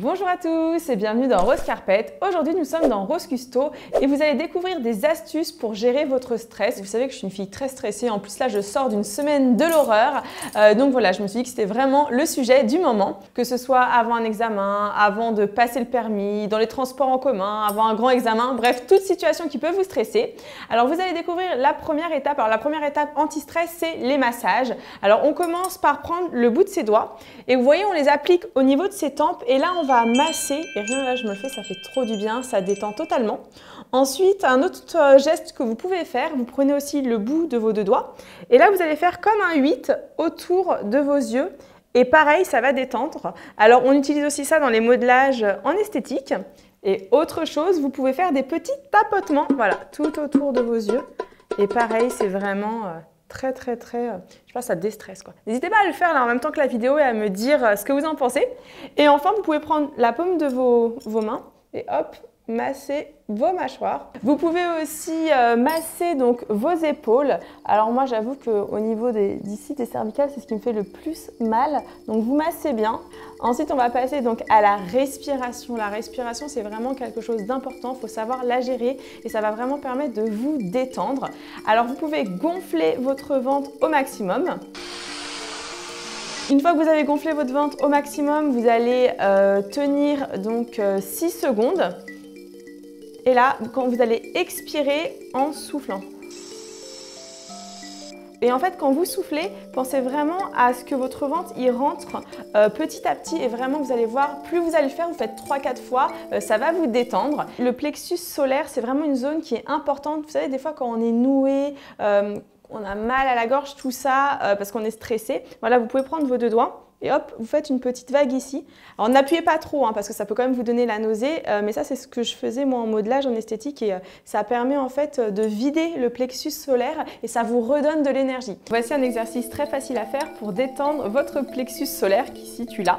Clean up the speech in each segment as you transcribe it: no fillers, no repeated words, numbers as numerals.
Bonjour à tous et bienvenue dans Rose Carpet. Aujourd'hui nous sommes dans Rose Custo et vous allez découvrir des astuces pour gérer votre stress. Vous savez que je suis une fille très stressée, en plus là je sors d'une semaine de l'horreur. Donc voilà, je me suis dit que c'était vraiment le sujet du moment. Que ce soit avant un examen, avant de passer le permis, dans les transports en commun, avant un grand examen, bref, toute situation qui peut vous stresser. Alors vous allez découvrir la première étape. Alors la première étape anti-stress, c'est les massages. Alors on commence par prendre le bout de ses doigts et vous voyez on les applique au niveau de ses tempes et là on va masser et rien là je me le fais, ça fait trop du bien, ça détend totalement. Ensuite un autre geste que vous pouvez faire, vous prenez aussi le bout de vos deux doigts et là vous allez faire comme un 8 autour de vos yeux et pareil ça va détendre. Alors on utilise aussi ça dans les modelages en esthétique. Et autre chose, vous pouvez faire des petits tapotements, voilà, tout autour de vos yeux et pareil c'est vraiment très, je sais pas, ça déstresse quoi. N'hésitez pas à le faire là en même temps que la vidéo et à me dire ce que vous en pensez. Et enfin, vous pouvez prendre la paume de vos mains et hop, masser vos mâchoires. Vous pouvez aussi masser donc vos épaules. Alors moi, j'avoue qu'au niveau d'ici des cervicales, c'est ce qui me fait le plus mal. Donc vous massez bien. Ensuite, on va passer donc à la respiration. La respiration, c'est vraiment quelque chose d'important. Il faut savoir la gérer et ça va vraiment permettre de vous détendre. Alors vous pouvez gonfler votre ventre au maximum. Une fois que vous avez gonflé votre ventre au maximum, vous allez tenir donc 6 secondes. Et là, quand vous allez expirer en soufflant. Et en fait, quand vous soufflez, pensez vraiment à ce que votre ventre y rentre petit à petit. Et vraiment, vous allez voir, plus vous allez le faire, vous faites 3-4 fois, ça va vous détendre. Le plexus solaire, c'est vraiment une zone qui est importante. Vous savez, des fois, quand on est noué, on a mal à la gorge, tout ça, parce qu'on est stressé. Voilà, vous pouvez prendre vos deux doigts. Et hop, vous faites une petite vague ici. Alors n'appuyez pas trop, hein, parce que ça peut quand même vous donner la nausée, mais ça c'est ce que je faisais moi en modelage, en esthétique, et ça permet en fait de vider le plexus solaire et ça vous redonne de l'énergie. Voici un exercice très facile à faire pour détendre votre plexus solaire qui se situe là.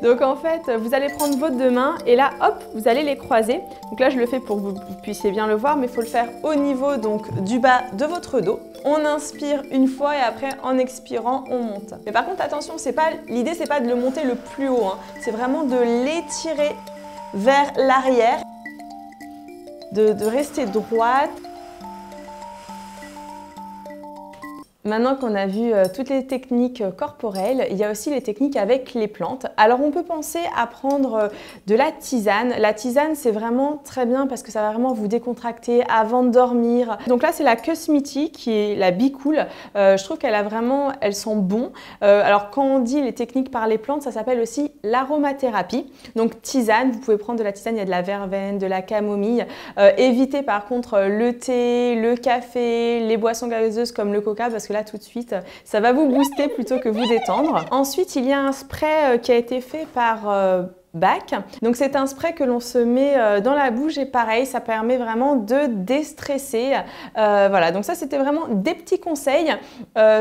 Donc en fait, vous allez prendre vos deux mains et là, hop, vous allez les croiser. Donc là, je le fais pour que vous puissiez bien le voir, mais il faut le faire au niveau donc du bas de votre dos. On inspire une fois et après, en expirant, on monte. Mais par contre, attention, l'idée, c'est pas de le monter le plus haut, hein. C'est vraiment de l'étirer vers l'arrière, de rester droite. Maintenant qu'on a vu toutes les techniques corporelles, il y a aussi les techniques avec les plantes. Alors on peut penser à prendre de la tisane. La tisane c'est vraiment très bien parce que ça va vraiment vous décontracter avant de dormir. Donc là c'est la Kusmiti qui est la Bicool. Je trouve elles sont bon. Alors quand on dit les techniques par les plantes, ça s'appelle aussi l'aromathérapie. Donc tisane, vous pouvez prendre de la tisane, il y a de la verveine, de la camomille. Évitez par contre le thé, le café, les boissons gazeuses comme le coca parce que là tout de suite ça va vous booster plutôt que vous détendre. Ensuite il y a un spray qui a été fait par Bach. Donc c'est un spray que l'on se met dans la bouche et pareil ça permet vraiment de déstresser. Voilà, donc ça c'était vraiment des petits conseils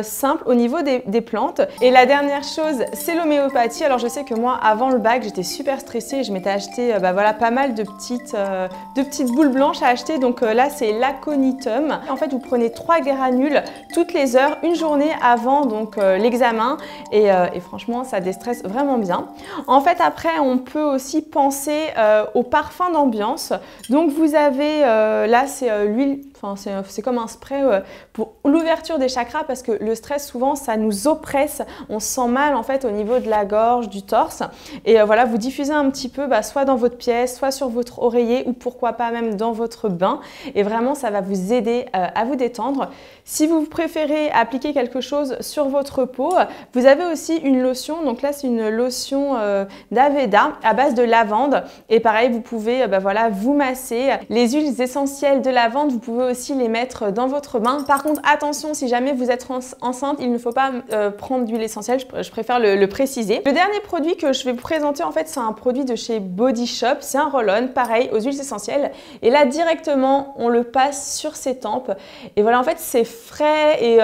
simples au niveau des plantes. Et la dernière chose c'est l'homéopathie. Alors je sais que moi avant le bac j'étais super stressée, je m'étais acheté voilà, pas mal de petites boules blanches à acheter. Donc là c'est l'aconitum. En fait vous prenez 3 granules toutes les heures, une journée avant donc l'examen et franchement ça déstresse vraiment bien. En fait après on peut aussi penser au parfum d'ambiance. Donc vous avez là c'est l'huile, c'est comme un spray pour l'ouverture des chakras parce que le stress souvent ça nous oppresse, on se sent mal en fait au niveau de la gorge, du torse et voilà vous diffusez un petit peu soit dans votre pièce, soit sur votre oreiller ou pourquoi pas même dans votre bain et vraiment ça va vous aider à vous détendre. Si vous préférez appliquer quelque chose sur votre peau, vous avez aussi une lotion, donc là c'est une lotion d'Aveda à base de lavande et pareil vous pouvez voilà, vous masser. Les huiles essentielles de lavande vous pouvez aussi les mettre dans votre bain. Par contre attention si jamais vous êtes enceinte il ne faut pas prendre d'huile essentielle, je préfère le préciser. Le dernier produit que je vais vous présenter en fait c'est un produit de chez Body Shop, c'est un roll-on pareil aux huiles essentielles et là directement on le passe sur ses tempes et voilà en fait c'est frais et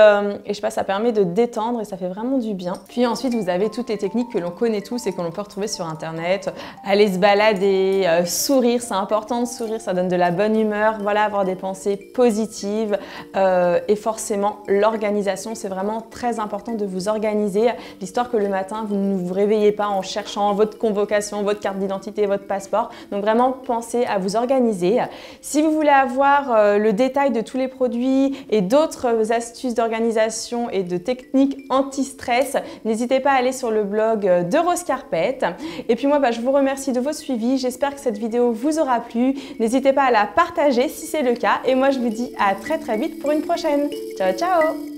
je sais pas ça permet de détendre et ça fait vraiment du bien. Puis ensuite vous avez toutes les techniques que l'on connaît tous et que l'on peut retrouver sur internet, aller se balader, sourire, c'est important de sourire, ça donne de la bonne humeur, voilà, avoir des pensées positive et forcément l'organisation. C'est vraiment très important de vous organiser, l'histoire que le matin, vous ne vous réveillez pas en cherchant votre convocation, votre carte d'identité, votre passeport. Donc vraiment, pensez à vous organiser. Si vous voulez avoir le détail de tous les produits et d'autres astuces d'organisation et de techniques anti-stress, n'hésitez pas à aller sur le blog de Rose Carpet. Et puis moi, je vous remercie de votre suivi. J'espère que cette vidéo vous aura plu. N'hésitez pas à la partager si c'est le cas. Et moi, je vous dis à très vite pour une prochaine. Ciao, ciao!